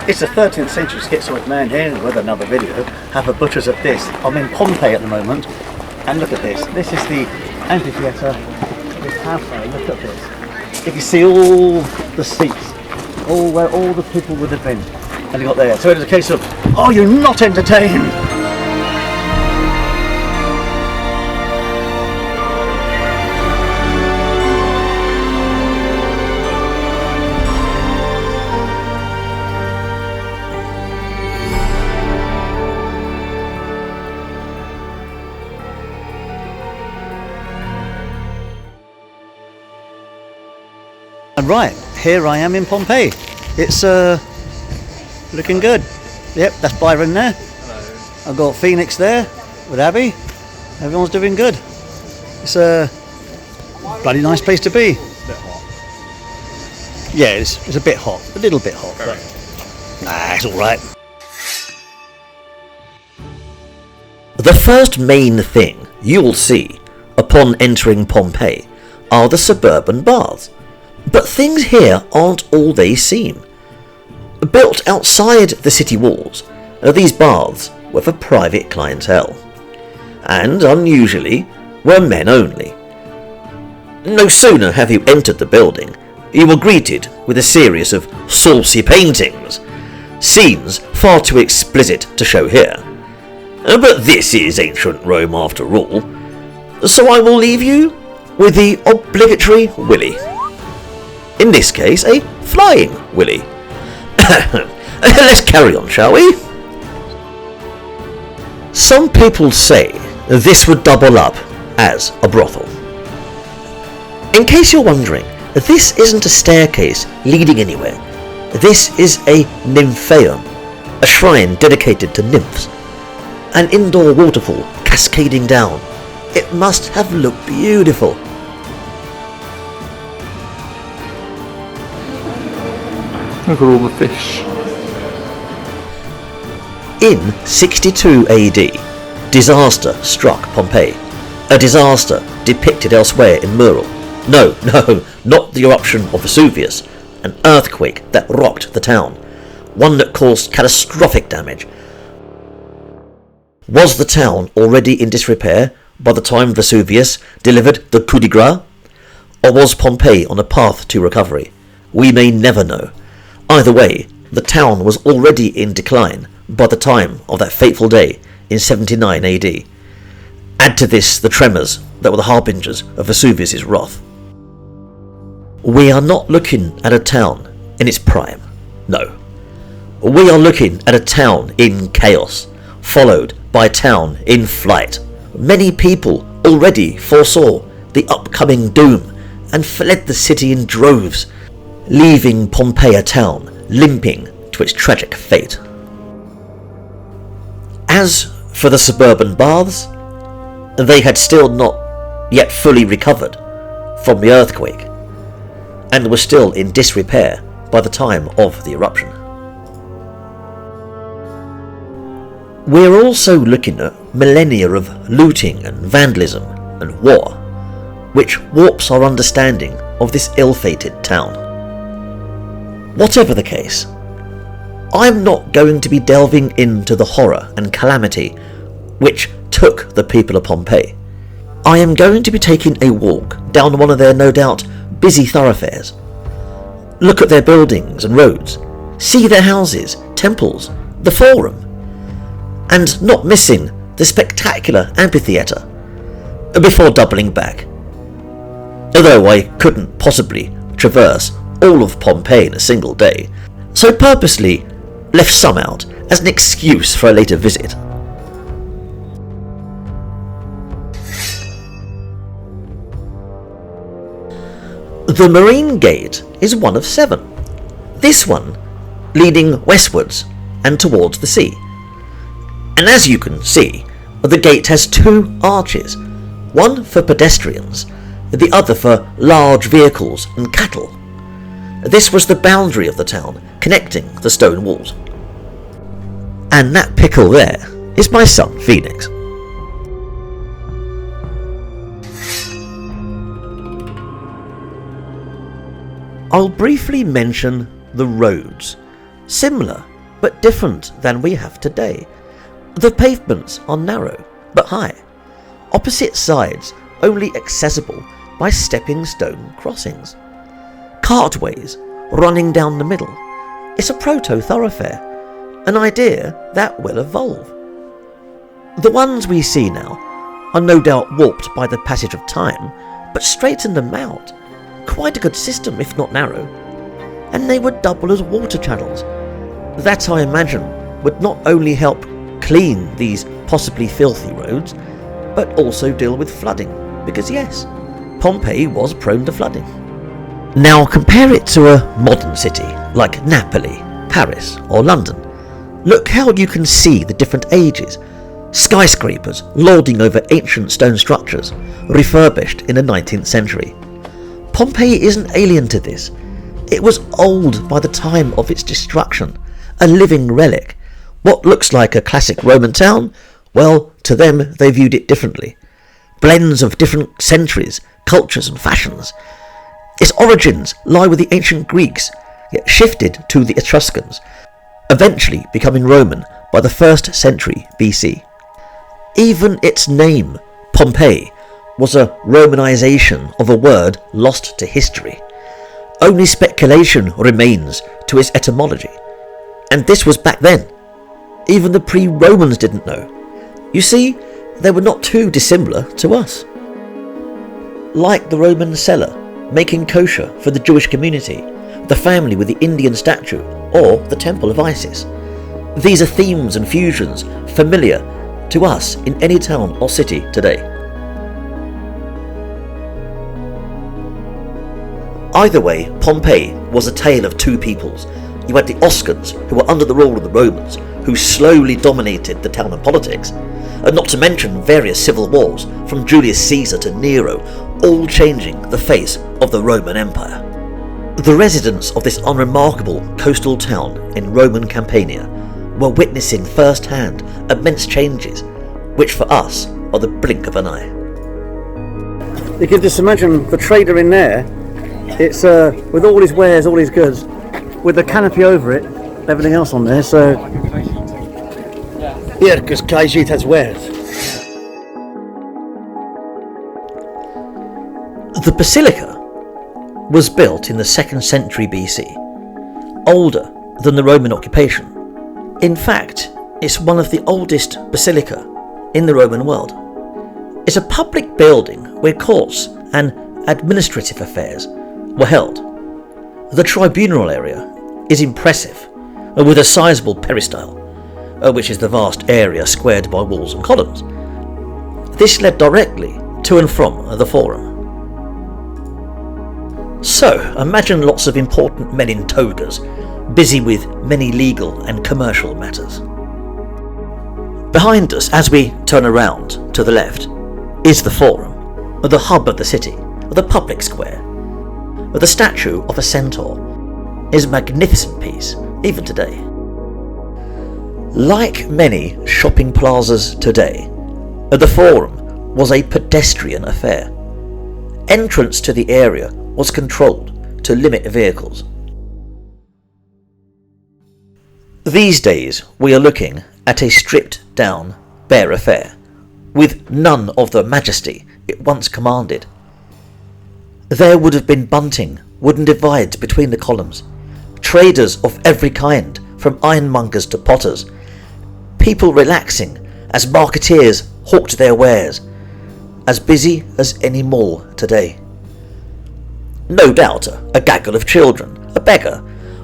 It's a 13th century schizoid man here with another video. Have a butcher's of this. I'm in Pompeii at the moment, and look at this. This is the amphitheatre. This halfway. Look at this. You can see all the seats, all where all the people would have been, and you got there. So it is a case of, are you not entertained? And right, here I am in Pompeii. It's looking good. Yep, that's Byron there. Hello. I've got Phoenix there with Abby. Everyone's doing good. It's a bloody nice place to be. It's a bit hot. Yeah, it's a bit hot. A little bit hot. But it's alright. The first main thing you'll see upon entering Pompeii are the suburban baths. But things here aren't all they seem. Built outside the city walls, these baths were for private clientele, and unusually were men only. No sooner have you entered the building, you were greeted with a series of saucy paintings, scenes far too explicit to show here. But this is ancient Rome after all, so I will leave you with the obligatory Willy. In this case, a flying Willy. Let's carry on, shall we? Some people say this would double up as a brothel. In case you're wondering, this isn't a staircase leading anywhere. This is a NYMPHAEUM, a shrine dedicated to nymphs. An indoor waterfall cascading down. It must have looked beautiful. Look at all the fish. In 62 AD, disaster struck Pompeii. A disaster depicted elsewhere in mural. No, not the eruption of Vesuvius. An earthquake that rocked the town. One that caused catastrophic damage. Was the town already in disrepair by the time Vesuvius delivered the coup de grace? Or was Pompeii on a path to recovery? We may never know. Either way, the town was already in decline by the time of that fateful day in 79 AD. Add to this the tremors that were the harbingers of Vesuvius' wrath. We are not looking at a town in its prime. No. We are looking at a town in chaos, followed by a town in flight. Many people already foresaw the upcoming doom and fled the city in droves, leaving Pompeii town limping to its tragic fate. As for the suburban baths, they had still not yet fully recovered from the earthquake, and were still in disrepair by the time of the eruption. We're also looking at millennia of looting and vandalism and war, which warps our understanding of this ill-fated town. Whatever the case, I'm not going to be delving into the horror and calamity which took the people of Pompeii. I am going to be taking a walk down one of their no doubt busy thoroughfares. Look at their buildings and roads, see their houses, temples, the forum, and not missing the spectacular amphitheatre, before doubling back. Although I couldn't possibly traverse all of Pompeii in a single day, so purposely left some out as an excuse for a later visit. The Marine Gate is one of 7, this one leading westwards and towards the sea. And as you can see, the gate has 2 arches, one for pedestrians, the other for large vehicles and cattle. This was the boundary of the town, connecting the stone walls. And that pickle there is my son, Phoenix. I'll briefly mention the roads, similar but different than we have today. The pavements are narrow, but high. Opposite sides only accessible by stepping stone crossings. Cartways running down the middle. It's a proto-thoroughfare, an idea that will evolve. The ones we see now are no doubt warped by the passage of time, but straighten them out. Quite a good system, if not narrow. And they would double as water channels. That, I imagine, would not only help clean these possibly filthy roads, but also deal with flooding, because yes, Pompeii was prone to flooding. Now compare it to a modern city like Napoli, Paris or London. Look how you can see the different ages. Skyscrapers lording over ancient stone structures, refurbished in the 19th century. Pompeii isn't alien to this. It was old by the time of its destruction, a living relic. What looks like a classic Roman town, well, to them they viewed it differently. Blends of different centuries, cultures and fashions. Its origins lie with the ancient Greeks, yet shifted to the Etruscans, eventually becoming Roman by the 1st century BC. Even its name, Pompeii, was a Romanization of a word lost to history. Only speculation remains to its etymology. And this was back then. Even the pre-Romans didn't know. You see, they were not too dissimilar to us. Like the Roman cellar, making kosher for the Jewish community, the family with the Indian statue, or the temple of Isis. These are themes and fusions familiar to us in any town or city today. Either way, Pompeii was a tale of two peoples. You had the Oscans, who were under the rule of the Romans, who slowly dominated the town and politics, and not to mention various civil wars, from Julius Caesar to Nero, all changing the face of the Roman Empire. The residents of this unremarkable coastal town in Roman Campania were witnessing firsthand immense changes, which for us are the blink of an eye. You can just imagine the trader in there. It's with all his wares, all his goods, with the canopy over it, everything else on there. So yeah, because Kajit has wares. The basilica was built in the 2nd century BC, older than the Roman occupation. In fact, it's one of the oldest basilica in the Roman world. It's a public building where courts and administrative affairs were held. The tribunal area is impressive, with a sizable peristyle, which is the vast area squared by walls and columns. This led directly to and from the Forum. So, imagine lots of important men in togas, busy with many legal and commercial matters. Behind us, as we turn around to the left, is the Forum, the hub of the city, the public square. The statue of a centaur is a magnificent piece, even today. Like many shopping plazas today, the Forum was a pedestrian affair. Entrance to the area was controlled to limit vehicles. These days we are looking at a stripped down, bare affair, with none of the majesty it once commanded. There would have been bunting, wooden divides between the columns, traders of every kind, from ironmongers to potters, people relaxing as marketeers hawked their wares, as busy as any mall today. No doubt a gaggle of children, a beggar,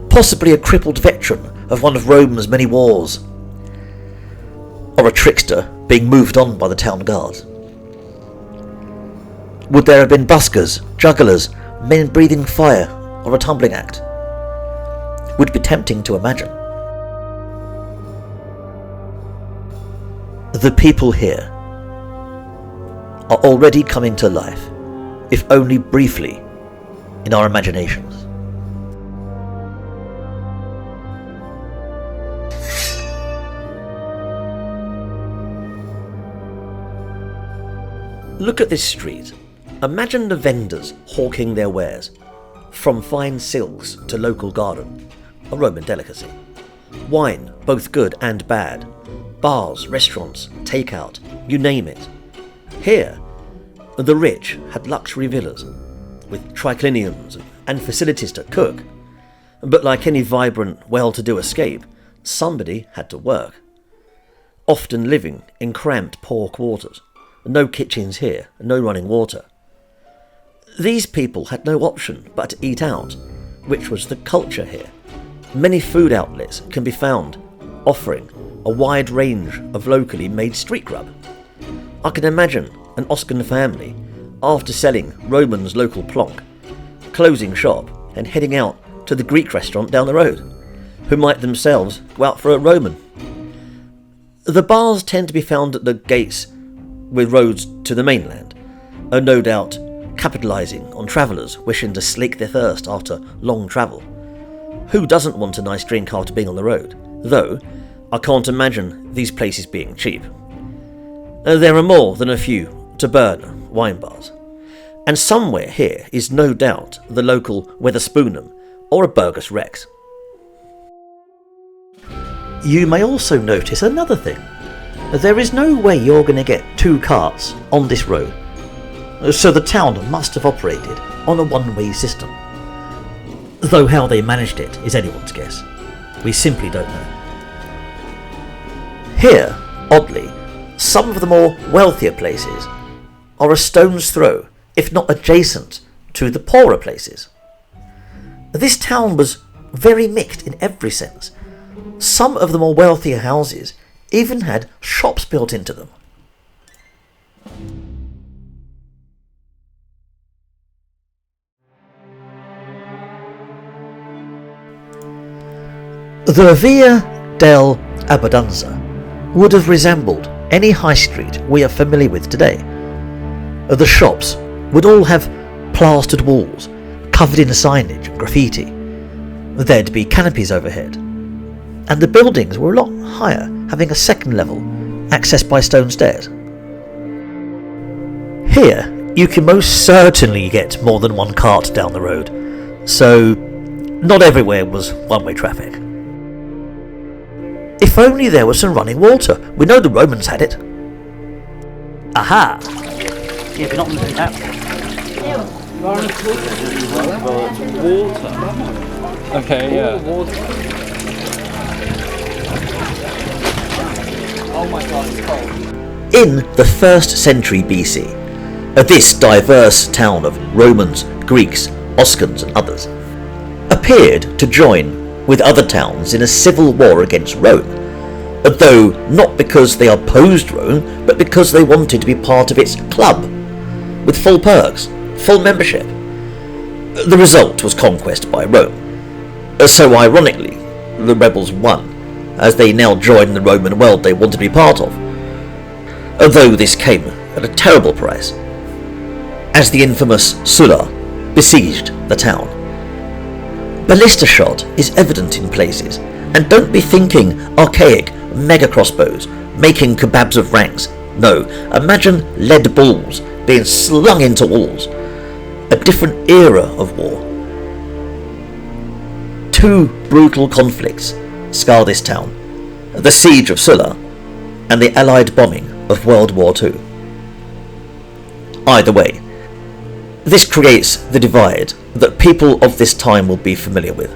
possibly a crippled veteran of one of Rome's many wars, or a trickster being moved on by the town guards. Would there have been buskers, jugglers, men breathing fire, or a tumbling act? Would be tempting to imagine. The people here are already coming to life, if only briefly, in our imaginations. Look at this street. Imagine the vendors hawking their wares, from fine silks to local garden, a Roman delicacy. Wine, both good and bad. Bars, restaurants, takeout, you name it. Here, the rich had luxury villas with tricliniums and facilities to cook. But like any vibrant, well-to-do escape, somebody had to work. Often living in cramped, poor quarters. No kitchens here, no running water. These people had no option but to eat out, which was the culture here. Many food outlets can be found offering a wide range of locally made street grub. I can imagine an Oscan family, after selling Roman's local plonk, closing shop and heading out to the Greek restaurant down the road, who might themselves go out for a Roman. The bars tend to be found at the gates with roads to the mainland, and no doubt capitalising on travellers wishing to slake their thirst after long travel. Who doesn't want a nice drink after being on the road? Though, I can't imagine these places being cheap. There are more than a few taberna wine bars, and somewhere here is no doubt the local Wetherspoonum or a Burgess Rex. You may also notice another thing. There is no way you're going to get 2 carts on this road, so the town must have operated on a one-way system. Though how they managed it is anyone's guess. We simply don't know. Here, oddly, some of the more wealthier places are a stone's throw, if not adjacent, to the poorer places. This town was very mixed in every sense. Some of the more wealthier houses even had shops built into them. The Via dell'Abbondanza would have resembled any high street we are familiar with today. The shops would all have plastered walls, covered in signage and graffiti. There'd be canopies overhead, and the buildings were a lot higher, having a second level, accessed by stone stairs. Here, you can most certainly get more than one cart down the road, so not everywhere was one-way traffic. If only there was some running water. We know the Romans had it. Aha! Yeah, we're not going to do that. Water. Okay, yeah. Oh my god, it's cold. In the 1st century BC, this diverse town of Romans, Greeks, Oscans and others appeared to join with other towns in a civil war against Rome, though not because they opposed Rome, but because they wanted to be part of its club, with full perks, full membership. The result was conquest by Rome. So ironically, the rebels won, as they now joined the Roman world they wanted to be part of, though this came at a terrible price, as the infamous Sulla besieged the town. Ballista shot is evident in places, and don't be thinking archaic mega crossbows making kebabs of ranks. No, imagine lead balls being slung into walls. A different era of war. 2 brutal conflicts scar this town: the siege of Sulla and the Allied bombing of World War II. Either way, this creates the divide that people of this time will be familiar with.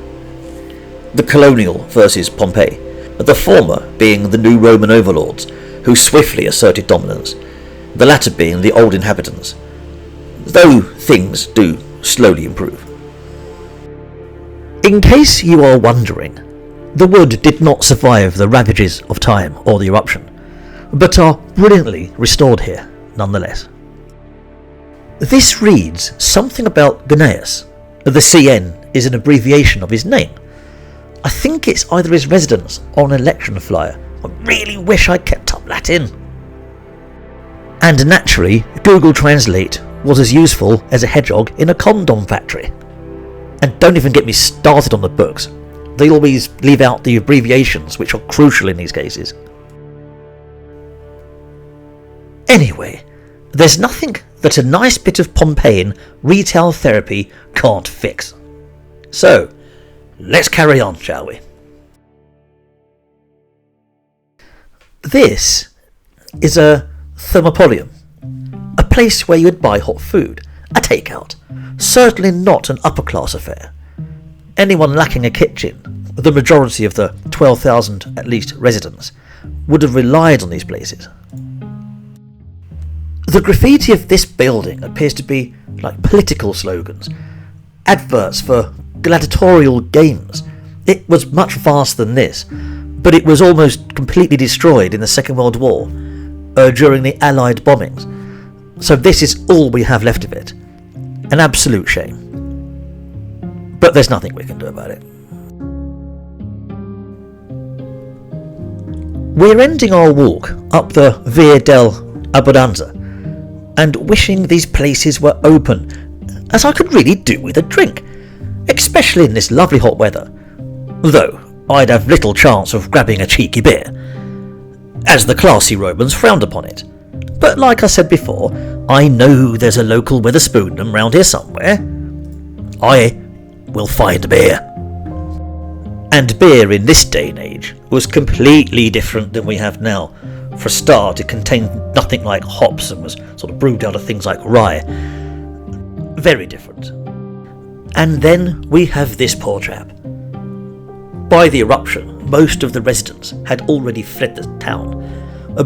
The colonial versus Pompeii, the former being the new Roman overlords who swiftly asserted dominance, the latter being the old inhabitants, though things do slowly improve. In case you are wondering, the wood did not survive the ravages of time or the eruption, but are brilliantly restored here nonetheless. This reads something about Gnaeus. The CN is an abbreviation of his name. I think it's either his residence or an election flyer. I really wish I kept up Latin. And naturally, Google Translate was as useful as a hedgehog in a condom factory. And don't even get me started on the books. They always leave out the abbreviations, which are crucial in these cases. Anyway, there's nothing that a nice bit of Pompeian retail therapy can't fix. So, let's carry on, shall we? This is a thermopolium, a place where you would buy hot food, a takeout, certainly not an upper-class affair. Anyone lacking a kitchen, the majority of the 12,000 at least residents, would have relied on these places. The graffiti of this building appears to be like political slogans, adverts for gladiatorial games. It was much vaster than this, but it was almost completely destroyed in the Second World War during the Allied bombings. So this is all we have left of it. An absolute shame. But there's nothing we can do about it. We're ending our walk up the Via dell'Abbondanza and wishing these places were open, as I could really do with a drink, especially in this lovely hot weather, though I'd have little chance of grabbing a cheeky beer, as the classy Romans frowned upon it. But like I said before, I know there's a local Wetherspoonum round here somewhere. I will find beer. And beer in this day and age was completely different than we have now. For a start, it contained nothing like hops and was sort of brewed out of things like rye. Very different. And then we have this poor chap. By the eruption, most of the residents had already fled the town,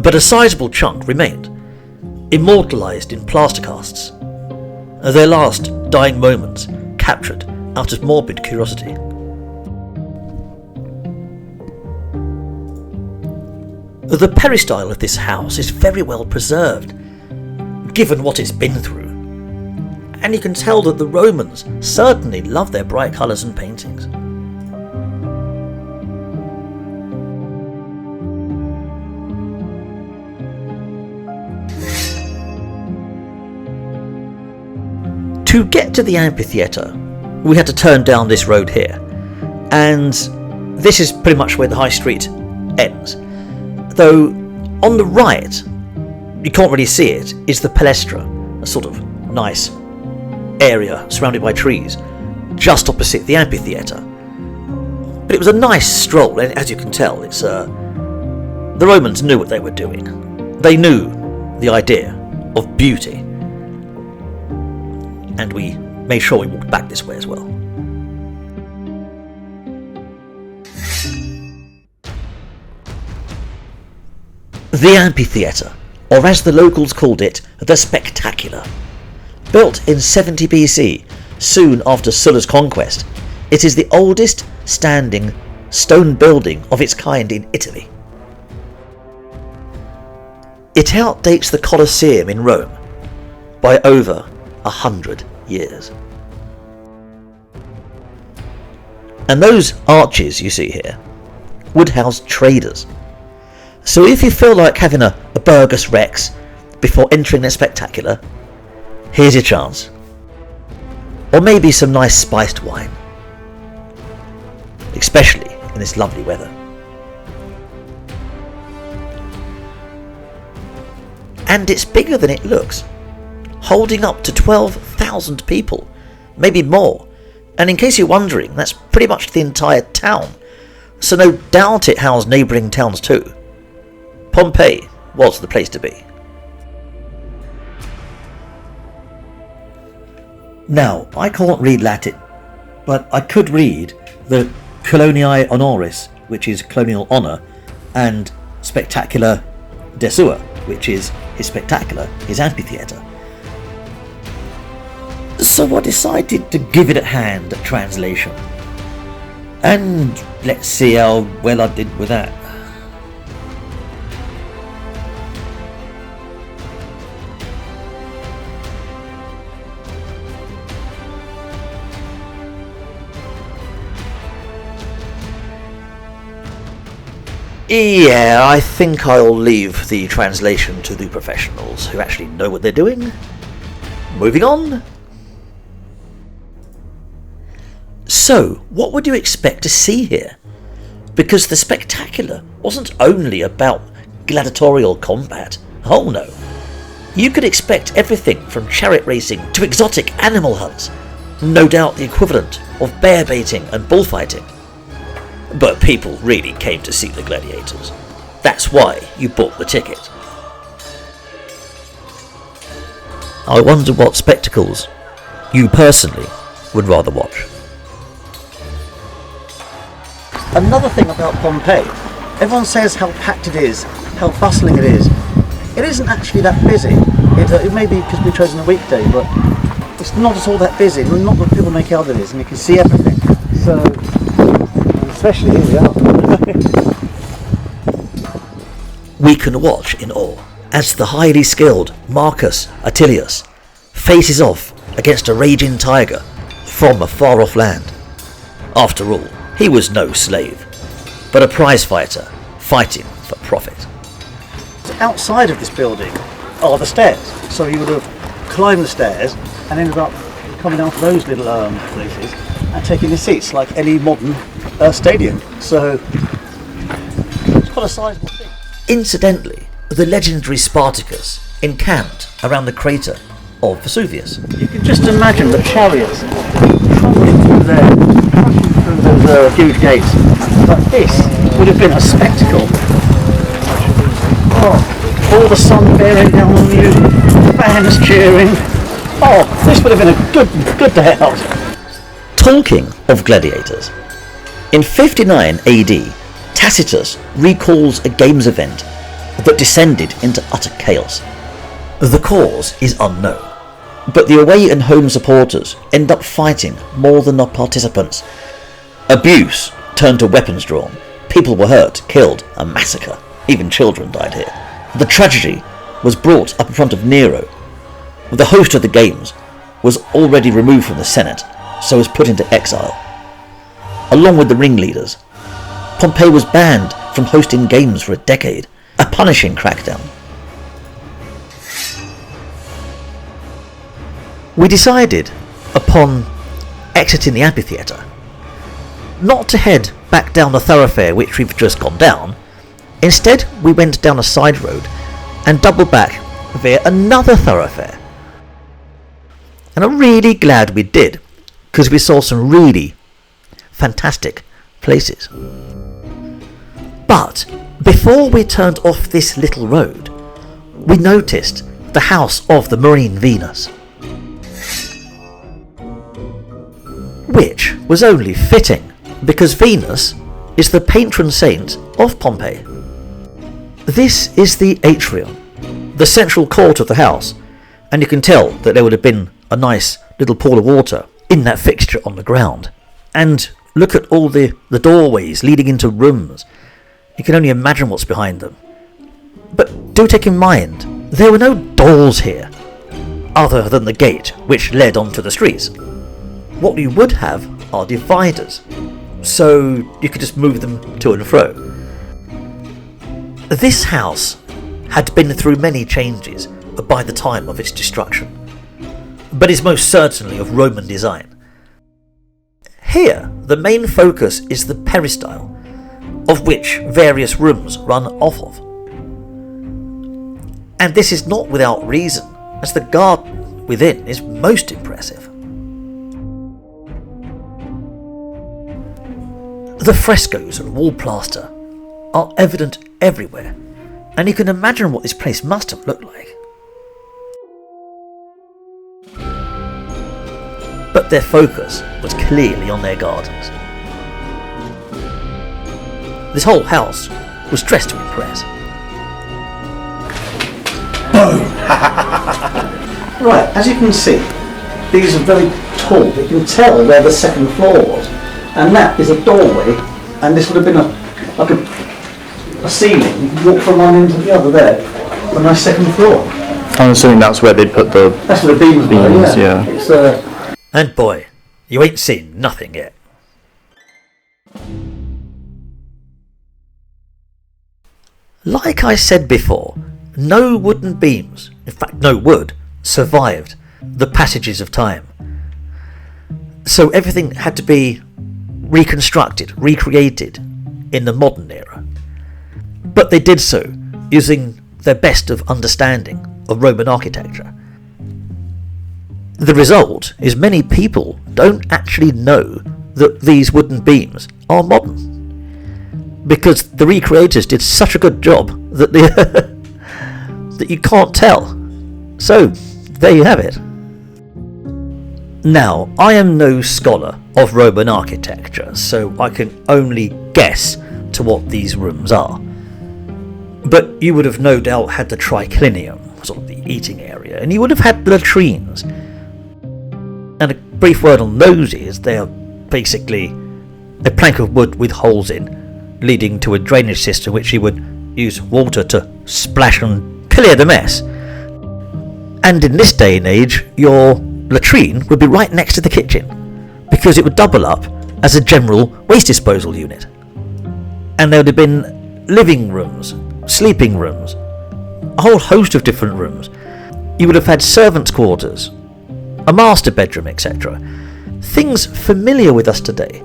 but a sizable chunk remained, immortalised in plaster casts. Their last dying moments captured out of morbid curiosity. The peristyle of this house is very well preserved, given what it's been through, and you can tell that the Romans certainly loved their bright colours and paintings. To get to the amphitheatre, we had to turn down this road here, and this is pretty much where the high street ends. Though on the right, you can't really see it, is the palestra, a sort of nice area surrounded by trees, just opposite the amphitheatre. But it was a nice stroll, and as you can tell, it's the Romans knew what they were doing. They knew the idea of beauty, and we made sure we walked back this way as well. The amphitheatre, or as the locals called it, the Spectacular. Built in 70 BC, soon after Sulla's conquest, it is the oldest standing stone building of its kind in Italy. It outdates the Colosseum in Rome by over 100 years. And those arches you see here would house traders. So if you feel like having a Burgers Rex before entering the Spectacular, here's your chance. Or maybe some nice spiced wine, especially in this lovely weather. And it's bigger than it looks, holding up to 12,000 people, maybe more. And in case you're wondering, that's pretty much the entire town, so no doubt it housed neighbouring towns too. Pompeii was the place to be. Now, I can't read Latin, but I could read the Coloniae Honoris, which is colonial honour, and Spectacular Desua, which is his spectacular, his amphitheatre. So I decided to give it a hand at translation. And let's see how well I did with that. Yeah, I think I'll leave the translation to the professionals who actually know what they're doing. Moving on. So, what would you expect to see here? Because the Spectacular wasn't only about gladiatorial combat. Oh no. You could expect everything from chariot racing to exotic animal hunts. No doubt the equivalent of bear baiting and bullfighting. But people really came to see the gladiators. That's why you bought the ticket. I wonder what spectacles you personally would rather watch. Another thing about Pompeii, everyone says how packed it is, how bustling it is. It isn't actually that busy. It may be because we've chosen a weekday, but it's not at all that busy. Not what people make out it is, and you can see everything. So, especially here we are. We can watch in awe as the highly skilled Marcus Attilius faces off against a raging tiger from a far-off land. After all, he was no slave, but a prize fighter fighting for profit. Outside of this building are the stairs, so you would have climbed the stairs and ended up coming down to those little places and taking your seats like any modern stadium. So it's quite a sizable thing. Incidentally, the legendary Spartacus encamped around the crater of Vesuvius. You can just imagine the chariots trundling through there, crashing through those huge gates. But this would have been a spectacle. Oh, all the sun bearing down on you, fans cheering. Oh, this would have been a good day out. Talking of gladiators, in 59 AD, Tacitus recalls a games event that descended into utter chaos. The cause is unknown, but the away and home supporters end up fighting more than the participants. Abuse turned to weapons drawn, people were hurt, killed, a massacre, even children died here. The tragedy was brought up in front of Nero. The host of the games was already removed from the Senate, so was put into exile. Along with the ringleaders, Pompeii was banned from hosting games for a decade, a punishing crackdown. We decided, upon exiting the amphitheatre, not to head back down the thoroughfare which we've just gone down. Instead, we went down a side road and doubled back via another thoroughfare. And I'm really glad we did, because we saw some really fantastic places. But before we turned off this little road, we noticed the house of the Marine Venus, which was only fitting, because Venus is the patron saint of Pompeii. This is the atrium, the central court of the house, and you can tell that there would have been a nice little pool of water in that fixture on the ground. And look at all the doorways leading into rooms. You can only imagine what's behind them. But do take in mind, there were no doors here, other than the gate which led onto the streets. What you would have are dividers, so you could just move them to and fro. This house had been through many changes by the time of its destruction, but is most certainly of Roman design. Here, the main focus is the peristyle, of which various rooms run off of. And this is not without reason, as the garden within is most impressive. The frescoes and wall plaster are evident everywhere, and you can imagine what this place must have looked like. But their focus was clearly on their gardens. This whole house was dressed to impress. Right, as you can see, these are very tall. You can tell where the second floor was. And that is a doorway, and this would have been like a ceiling. You can walk from one end to the other there. A nice second floor. I'm assuming that's where they put the... That's where the beams were, yeah. It's, And boy, you ain't seen nothing yet. Like I said before, no wooden beams, in fact no wood, survived the passages of time. So everything had to be reconstructed, recreated in the modern era. But they did so using their best of understanding of Roman architecture. The result is many people don't actually know that these wooden beams are modern. because the recreators did such a good job that that you can't tell. So, there you have it. Now, I am no scholar of Roman architecture, so I can only guess to what these rooms are. But you would have no doubt had the triclinium, sort of the eating area, and you would have had latrines. And a brief word on those is they are basically a plank of wood with holes in, leading to a drainage system which you would use water to splash and clear the mess. And in this day and age, your latrine would be right next to the kitchen, because it would double up as a general waste disposal unit. And there would have been living rooms, sleeping rooms, a whole host of different rooms. You would have had servants' quarters, a master bedroom, etc. Things familiar with us today.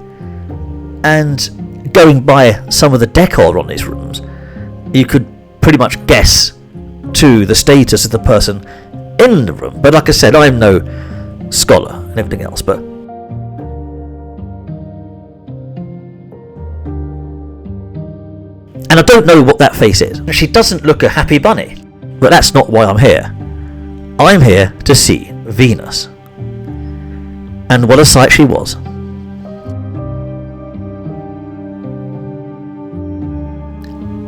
And going by some of the decor on these rooms, you could pretty much guess to the status of the person in the room. But like I said, I'm no scholar and everything else, but and I don't know what that face is. She doesn't look a happy bunny, but that's not why I'm here. I'm here to see Venus. And what a sight she was.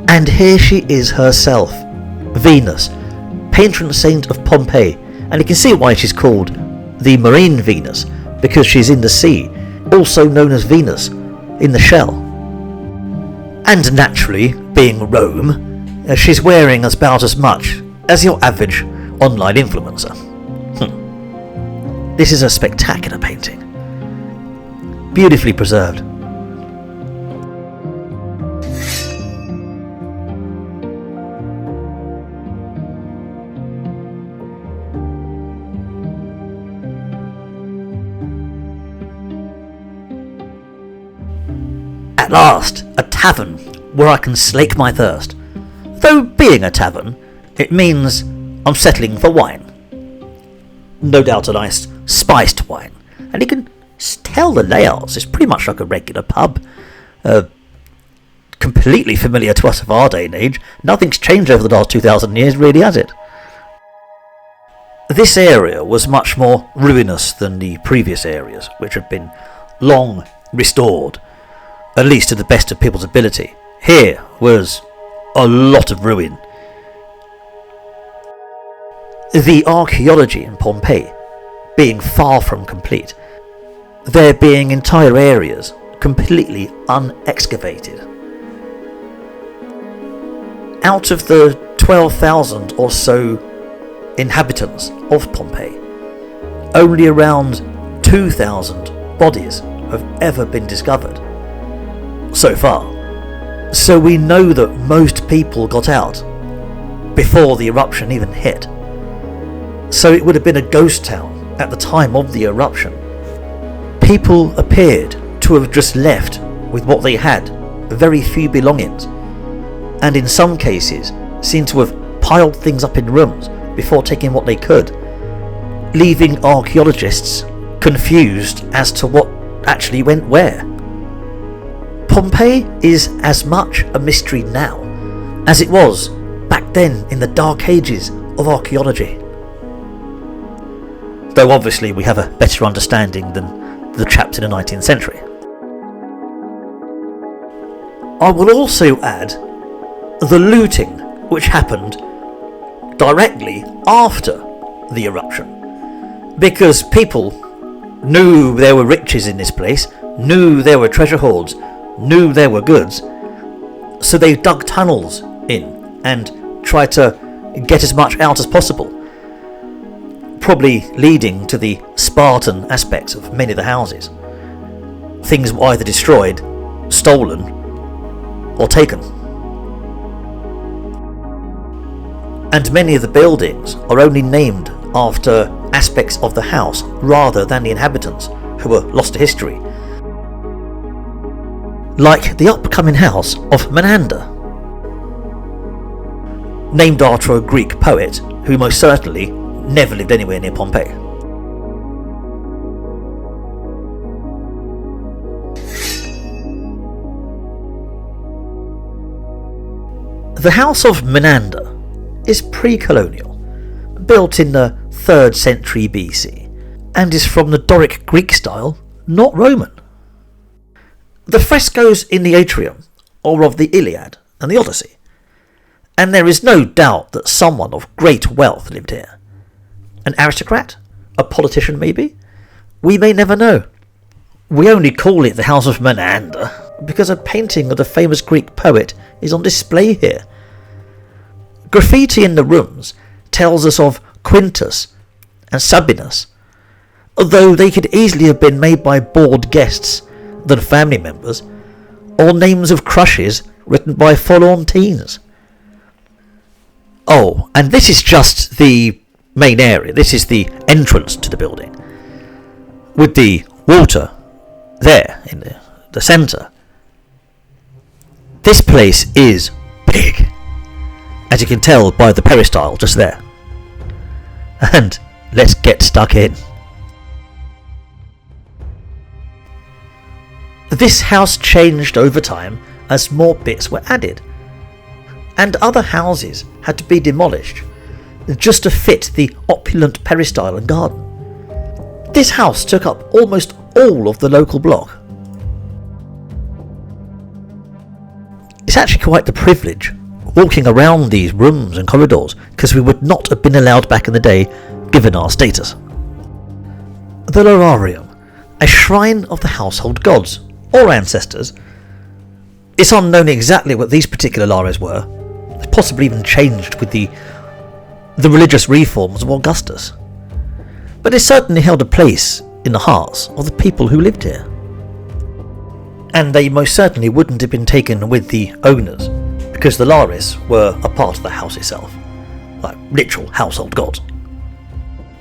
And here she is herself, Venus, patron saint of Pompeii, and you can see why she's called the Marine Venus, because she's in the sea, also known as Venus in the shell. And naturally, being Rome, she's wearing about as much as your average online influencer. This is a spectacular painting, beautifully preserved. At last, a tavern where I can slake my thirst. Though being a tavern, it means I'm settling for wine. No doubt a nice spiced wine. And you can tell the layouts, it's pretty much like a regular pub. Completely familiar to us of our day and age. Nothing's changed over the last 2,000 years, really, has it? This area was much more ruinous than the previous areas, which had been long restored, at least to the best of people's ability. Here was a lot of ruin. The archaeology in Pompeii being far from complete, there being entire areas completely unexcavated. Out of the 12,000 or so inhabitants of Pompeii, only around 2,000 bodies have ever been discovered so far. So we know that most people got out before the eruption even hit. So it would have been a ghost town at the time of the eruption. People appeared to have just left with what they had, very few belongings, and in some cases seem to have piled things up in rooms before taking what they could, leaving archaeologists confused as to what actually went where. Pompeii is as much a mystery now as it was back then in the dark ages of archaeology. Though obviously we have a better understanding than the chaps in the 19th century. I will also add the looting which happened directly after the eruption, because people knew there were riches in this place, knew there were treasure hoards, knew there were goods, so they dug tunnels in and tried to get as much out as possible, probably leading to the Spartan aspects of many of the houses. Things were either destroyed, stolen, or taken. And many of the buildings are only named after aspects of the house rather than the inhabitants, who were lost to history. Like the upcoming house of Menander, named after a Greek poet who most certainly never lived anywhere near Pompeii. The house of Menander is pre-colonial, built in the 3rd century BC, and is from the Doric Greek style, not Roman. The frescoes in the atrium are of the Iliad and the Odyssey, and there is no doubt that someone of great wealth lived here. An aristocrat? A politician maybe? We may never know. We only call it the House of Menander because a painting of the famous Greek poet is on display here. Graffiti in the rooms tells us of Quintus and Sabinus, although they could easily have been made by bored guests than family members, or names of crushes written by forlorn teens. Oh, and this is just the main area. This is the entrance to the building, with the water there in the centre. This place is big, as you can tell by the peristyle just there. And let's get stuck in. This house changed over time as more bits were added, and other houses had to be demolished just to fit the opulent peristyle and garden. This house took up almost all of the local block. It's actually quite the privilege walking around these rooms and corridors, because we would not have been allowed back in the day given our status. The Lararium, a shrine of the household gods or ancestors. It's unknown exactly what these particular lares were. It's possibly even changed with the religious reforms of Augustus. But it certainly held a place in the hearts of the people who lived here. And they most certainly wouldn't have been taken with the owners, because the lares were a part of the house itself, like literal household gods.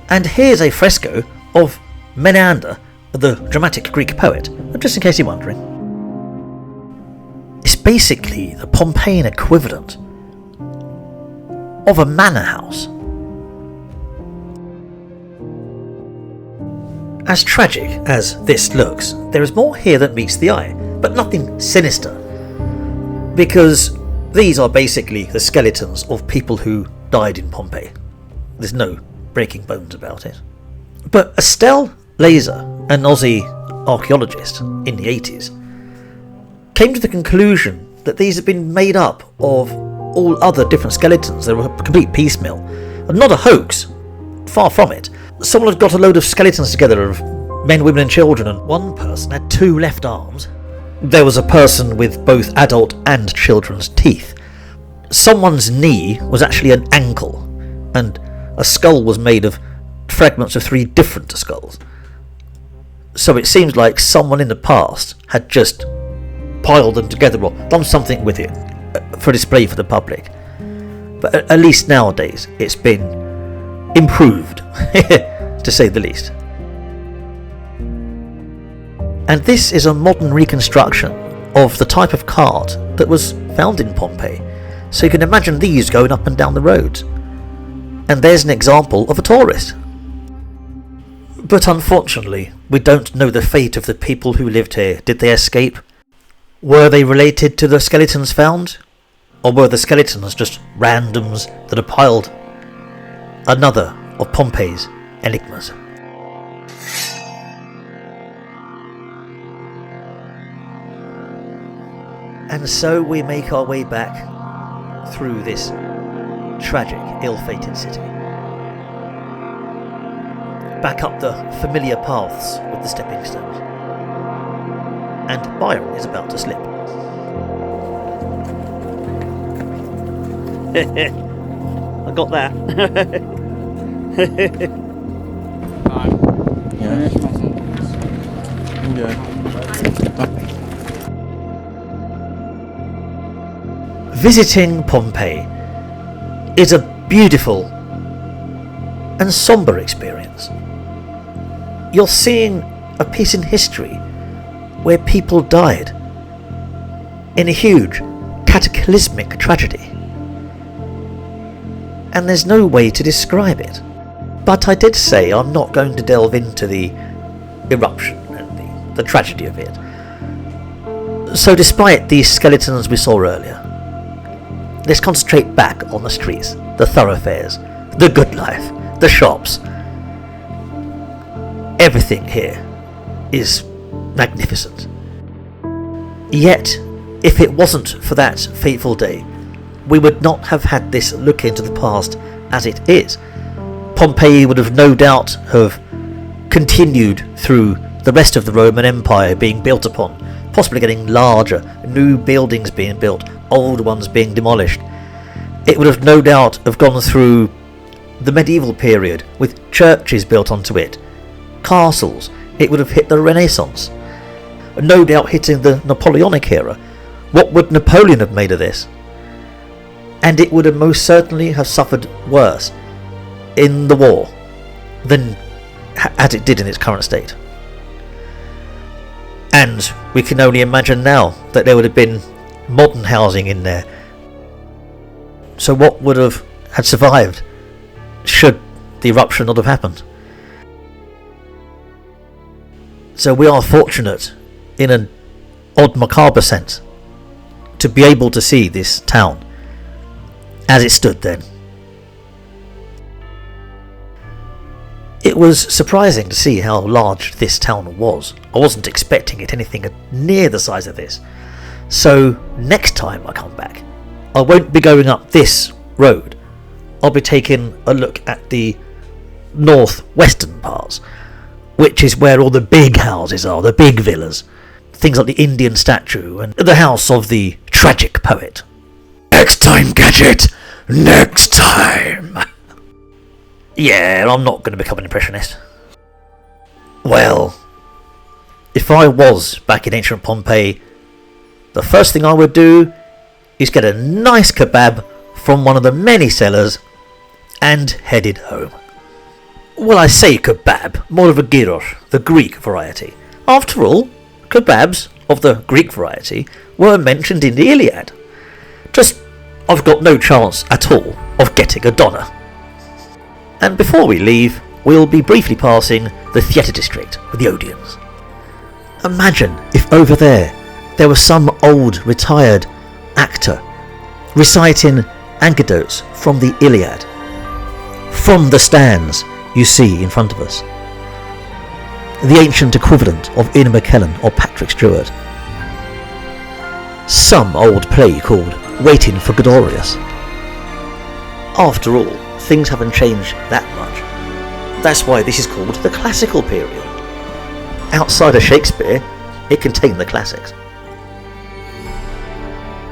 And here's a fresco of Menander, the dramatic Greek poet, just in case you're wondering. It's basically the Pompeian equivalent of a manor house. As tragic as this looks, there is more here that meets the eye, but nothing sinister, because these are basically the skeletons of people who died in Pompeii. There's no breaking bones about it. But Estelle Laser, an Aussie archaeologist in the 80s, came to the conclusion that these had been made up of all other different skeletons. They were a complete piecemeal, and not a hoax, far from it. Someone had got a load of skeletons together of men, women and children, and one person had 2 left arms. There was a person with both adult and children's teeth. Someone's knee was actually an ankle, and a skull was made of fragments of 3 different skulls. So it seems like someone in the past had just piled them together or done something with it for display for the public. But at least nowadays it's been improved, to say the least. And this is a modern reconstruction of the type of cart that was found in Pompeii. So you can imagine these going up and down the roads. And there's an example of a tourist. But unfortunately, we don't know the fate of the people who lived here. Did they escape? Were they related to the skeletons found? Or were the skeletons just randoms that are piled? Another of Pompeii's enigmas. And so we make our way back through this tragic, ill-fated city. Back up the familiar paths with the stepping stones. And Byron is about to slip. I got that. Visiting Pompeii is a beautiful and sombre experience. You're seeing a piece in history where people died in a huge cataclysmic tragedy. And there's no way to describe it. But I did say I'm not going to delve into the eruption and the tragedy of it. So despite these skeletons we saw earlier, let's concentrate back on the streets, the thoroughfares, the good life, the shops. Everything here is magnificent. Yet, if it wasn't for that fateful day, we would not have had this look into the past as it is. Pompeii would have no doubt have continued through the rest of the Roman Empire, being built upon, possibly getting larger, new buildings being built, old ones being demolished. It would have no doubt have gone through the medieval period with churches built onto it, castles. It would have hit the Renaissance, no doubt hitting the Napoleonic era. What would Napoleon have made of this? And it would have most certainly have suffered worse in the war than as it did in its current state. And we can only imagine now that there would have been modern housing in there. So what would have had survived should the eruption not have happened? So we are fortunate, in an odd macabre sense, to be able to see this town as it stood then. It was surprising to see how large this town was. I wasn't expecting it anything near the size of this. So next time I come back, I won't be going up this road. I'll be taking a look at the northwestern parts, which is where all the big houses are, the big villas. Things like the Indian statue and the house of the tragic poet. Next time, Gadget! Next time! Yeah, I'm not going to become an impressionist. Well, if I was back in ancient Pompeii, the first thing I would do is get a nice kebab from one of the many sellers and headed home. Well, I say kebab, more of a gyros, the Greek variety. After all, kebabs of the Greek variety were mentioned in the Iliad. Just, I've got no chance at all of getting a doner. And before we leave, we'll be briefly passing the theatre district with the Odeons. Imagine if over there was some old retired actor reciting anecdotes from the Iliad, from the stands you see in front of us, the ancient equivalent of Ian McKellen or Patrick Stewart. Some old play called Waiting for Godorius. After all, things haven't changed that much. That's why this is called the classical period. Outside of Shakespeare, it contained the classics.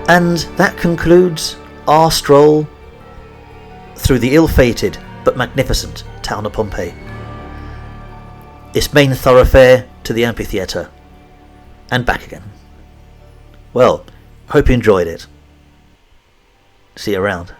And that concludes our stroll through the ill-fated but magnificent town of Pompeii. Its main thoroughfare to the amphitheatre and back again. Well, hope you enjoyed it. See you around.